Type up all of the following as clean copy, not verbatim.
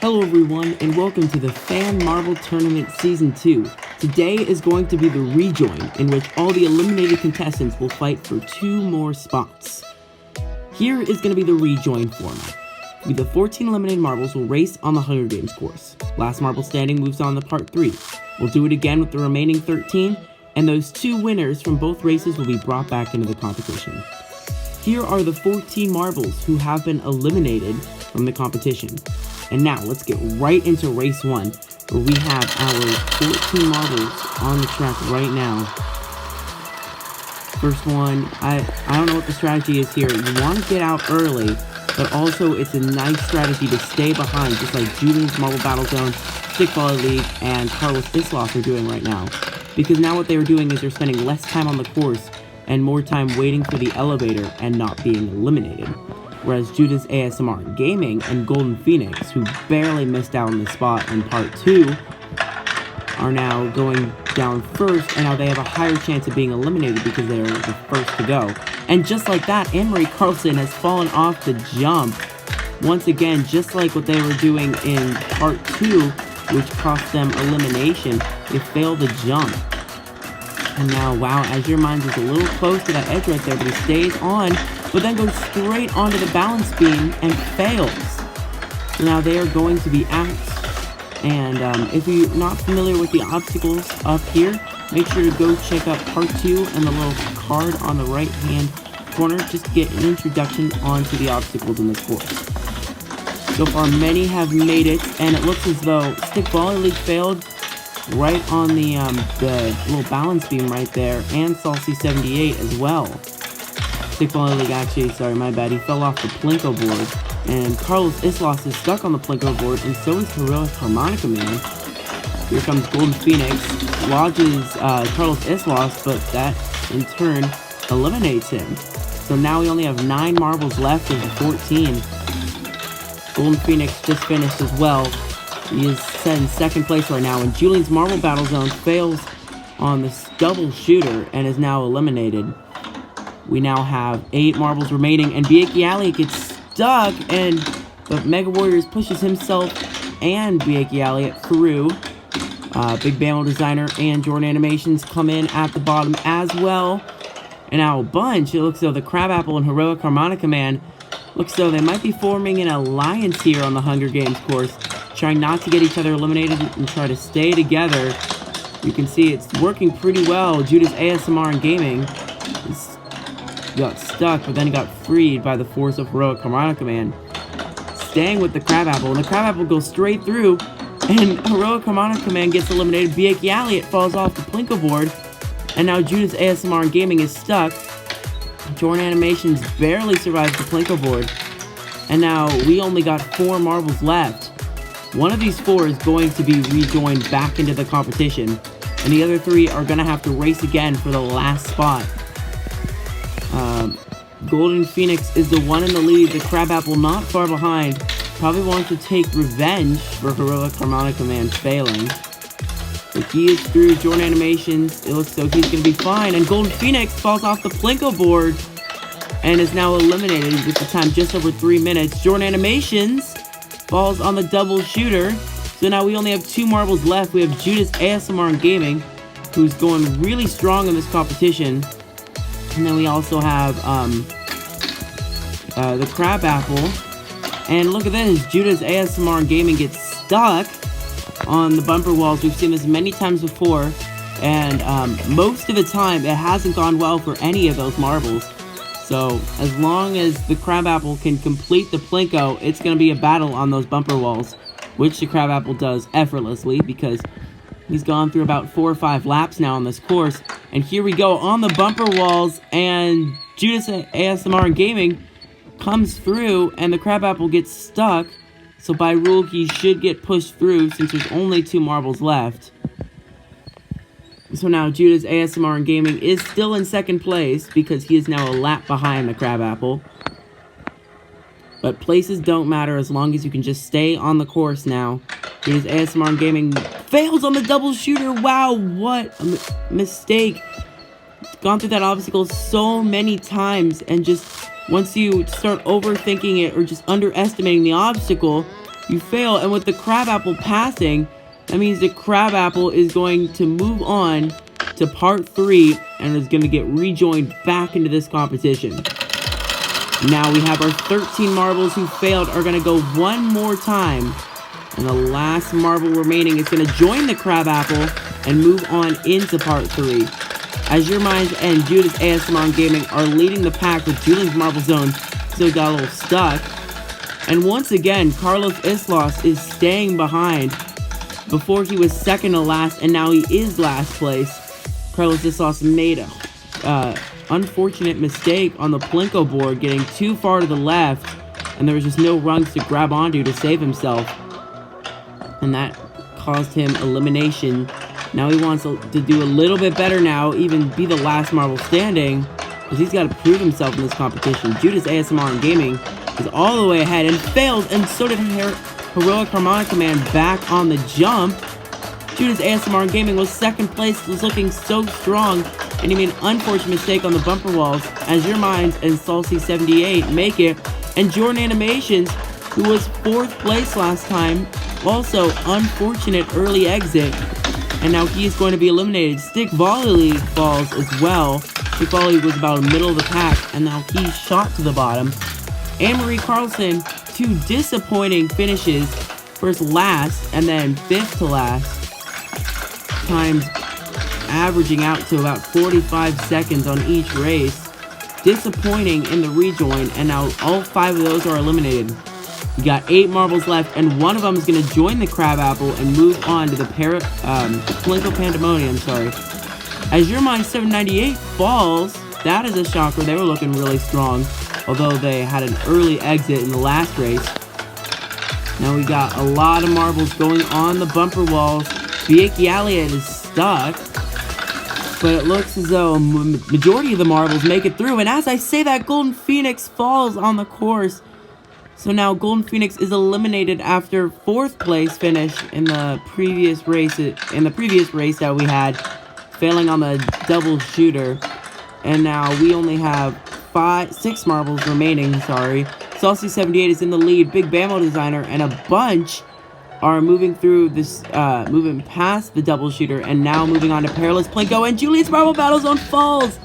Hello everyone, and welcome to the Fan Marble Tournament Season 2. Today is going to be the rejoin, in which all the eliminated contestants will fight for 2 more spots. Here is going to be the rejoin format. The 14 eliminated marbles will race on the Hunger Games course. Last marble standing moves on to Part 3. We'll do it again with the remaining 13, and those 2 winners from both races will be brought back into the competition. Here are the 14 marbles who have been eliminated from the competition. And now, let's get right into race 1, where we have our 14 marbles on the track right now. First one, I don't know what the strategy is here. You want to get out early, but also it's a nice strategy to stay behind, just like Julian's Marble Battle Zone, Stickball League, and Carlos Islas are doing right now. Because now what they are doing is they're spending less time on the course and more time waiting for the elevator and not being eliminated. Whereas Judas ASMR Gaming and Golden Phoenix, who barely missed out on the spot in Part 2, are now going down first, and now they have a higher chance of being eliminated because they are the first to go. And just like that, Anne-Marie Carlson has fallen off the jump. Once again, just like what they were doing in Part 2, which cost them elimination, they failed the jump. And now, wow, Azure Minds is a little close to that edge right there, but he stays on, but then goes straight onto the balance beam and fails. So now they are going to be out. And if you're not familiar with the obstacles up here, make sure to go check out Part 2 and the little card on the right-hand corner just to get an introduction onto the obstacles in this course. So far, many have made it, and it looks as though Stick Volley League failed right on the little balance beam right there, and Salty 78 as well. Stick Volley League actually, sorry, my bad, he fell off the Plinko board, and Carlos Islas is stuck on the Plinko board, and so is Heroic Harmonica Man. Here comes Golden Phoenix, lodges Carlos Islas, but that in turn eliminates him. So now we only have 9 marbles left of the 14. Golden Phoenix just finished as well. He is set in 2nd place right now, and Julian's Marble Battle Zone fails on this double shooter and is now eliminated. We now have 8 marbles remaining, and Biakiali gets stuck, but Mega Warriors pushes himself and Biakiali through. Big Bammo Designer and Jordan Animations come in at the bottom as well. And now a bunch, it looks though the Crabapple and Heroic Harmonica Man looks though they might be forming an alliance here on the Hunger Games course, trying not to get each other eliminated and try to stay together. You can see it's working pretty well. Judas ASMR and Gaming got stuck, but then got freed by the force of Heroic Harmonica Man. Staying with the Crabapple, and the Crabapple goes straight through, and Heroic Harmonica Man gets eliminated. Biakiali, it falls off the Plinko board, and now Judas ASMR and Gaming is stuck. Jordan Animations barely survives the Plinko board, and now we only got 4 marbles left. One of these 4 is going to be rejoined back into the competition, and the other 3 are going to have to race again for the last spot. Golden Phoenix is the one in the lead. The Crabapple not far behind. Probably wants to take revenge for Heroic Harmonica Man failing. But he is through Jordan Animations. It looks like he's going to be fine. And Golden Phoenix falls off the Plinko board and is now eliminated with the time just over 3 minutes. Jordan Animations falls on the double shooter. So now we only have 2 marbles left. We have Judas ASMR and Gaming, who's going really strong in this competition. And then we also have the Crabapple. And look at this, Judas ASMR and Gaming gets stuck on the bumper walls. We've seen this many times before. And most of the time, it hasn't gone well for any of those marbles. So as long as the Crabapple can complete the Plinko, it's going to be a battle on those bumper walls, which the Crabapple does effortlessly because he's gone through about 4 or 5 laps now on this course. And here we go on the bumper walls, and Judas ASMR and Gaming comes through, and the Crabapple gets stuck. So by rule, he should get pushed through since there's only 2 marbles left. So now Judas ASMR and Gaming is still in 2nd place because he is now a lap behind the Crabapple. But places don't matter as long as you can just stay on the course now. Judas ASMR and Gaming fails on the double shooter. Wow, what a mistake. Gone through that obstacle so many times, and just once you start overthinking it or just underestimating the obstacle, You fail, and with the crabapple passing, that means the crabapple is going to move on to part 3 and is going to get rejoined back into this competition. Now we have our 13 marbles who failed are going to go one more time. And the last marble remaining is going to join the crabapple and move on into part 3. Azure Minds and Judas ASMR Gaming are leading the pack with Julian's Marble Zone still got a little stuck. And once again, Carlos Islas is staying behind. Before he was second to last, and now he is last place. Carlos Islas made a unfortunate mistake on the Plinko board, getting too far to the left, and there was just no rungs to grab onto to save himself. And that caused him elimination. Now he wants to do a little bit better now, even be the last marble standing, because he's got to prove himself in this competition. Judas ASMR and Gaming is all the way ahead and fails, and so did Heroic Harmonica Man back on the jump. Judas ASMR and Gaming was second place, was looking so strong, and he made an unfortunate mistake on the bumper walls. Azure Minds and Salsy78 make it, and Jordan Animations, who was 4th place last time, also unfortunate early exit, and now he is going to be eliminated. Stick Volley League falls as well. Stick Volley was about the middle of the pack, and now he's shot to the bottom. Anne-Marie Carlson, 2 disappointing finishes, first last, and then 5th to last. Times averaging out to about 45 seconds on each race. Disappointing in the rejoin, and now all 5 of those are eliminated. You got 8 marbles left, and one of them is going to join the crabapple and move on to the Plinko Pandemonium, Azure Mind 798 falls. That is a shocker. They were looking really strong, although they had an early exit in the last race. Now we got a lot of marbles going on the bumper walls. Bieki Alliot is stuck, but it looks as though a majority of the marbles make it through. And as I say that, Golden Phoenix falls on the course. So now Golden Phoenix is eliminated after 4th place finish in the previous race. That we had, failing on the double shooter. And now we only have 6 marbles remaining. Salsy78 is in the lead. Big Bammo Designer and a bunch are moving through this, moving past the double shooter, and now moving on to Perilous Plinko, and Julian's Marble Battle Zone falls!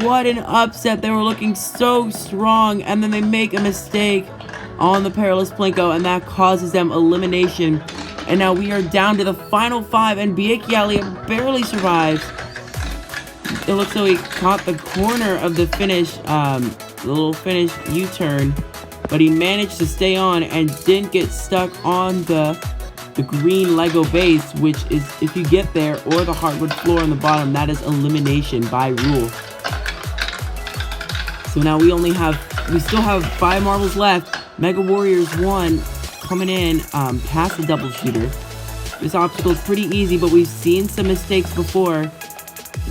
What an upset. They were looking so strong, and then they make a mistake on the Perilous Plinko, and that causes them elimination. And now we are down to the final 5, and Bieki Alliot barely survives. It looks like he caught the corner of the finish, the little finish U-turn, but he managed to stay on and didn't get stuck on the green Lego base, which is, if you get there, or the hardwood floor on the bottom, that is elimination by rule. So now we still have 5 marbles left. Mega Warriors 1 coming in past the double shooter. This obstacle is pretty easy, but we've seen some mistakes before.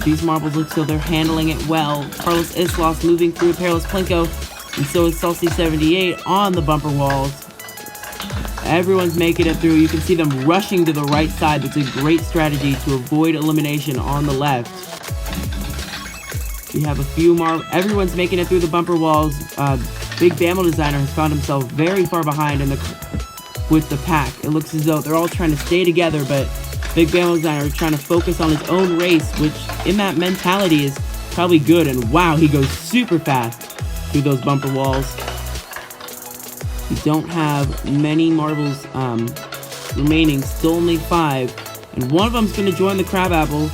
These marbles look so they're handling it well. Carlos Islas moving through Perilous Plinko, and so is Salsy78 on the bumper walls. Everyone's making it through. You can see them rushing to the right side. That's a great strategy to avoid elimination on the left. We have a few more. Everyone's making it through the bumper walls. Big Bammo Designer has found himself very far behind with the pack. It looks as though they're all trying to stay together, but Big Bammo Designer is trying to focus on his own race, which in that mentality is probably good. And wow, he goes super fast through those bumper walls. We don't have many marbles remaining, still only 5. And one of them is going to join the crabapple.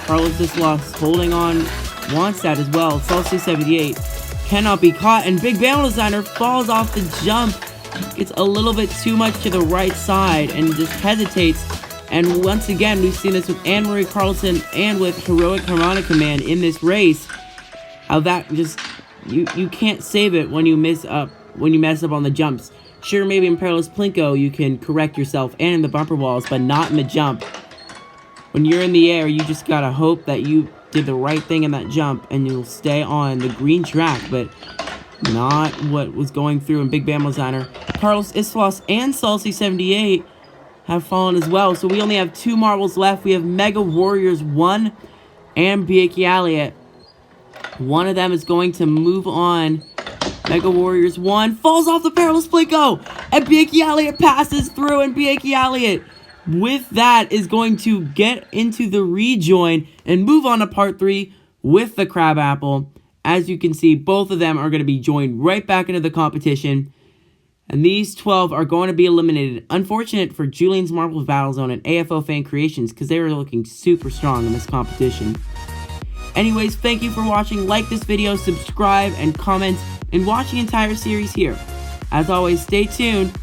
Carlos Islas holding on, wants that as well. Salsy78 cannot be caught, and Big Bammo Designer falls off the jump. It's a little bit too much to the right side and just hesitates. And once again, we've seen this with Anne-Marie Carlson and with Heroic Harmonica Man in this race. How that just, you can't save it when you mess up on the jumps. Sure, maybe in Perilous Plinko you can correct yourself and in the bumper walls, but not in the jump. When you're in the air, you just gotta hope that you did the right thing in that jump and you'll stay on the green track, but not what was going through in Big Bammo Designer. Carlos Islas and Salsy78 have fallen as well, so we only have 2 marbles left. We have Mega Warriors 1 and Bieki Alliot. One of them is going to move on Mega Warriors 1 falls off the perilous Plinko, and Bianchi Elliott passes through, and Bianchi Elliott, with that, is going to get into the rejoin and move on to part 3 with the Crab Apple. As you can see, both of them are going to be joined right back into the competition, and these 12 are going to be eliminated. Unfortunate for Julian's Marbles Battlezone and AFO Fan Creations, because they were looking super strong in this competition. Anyways, thank you for watching. Like this video, subscribe, and comment, and watch the entire series here. As always, stay tuned.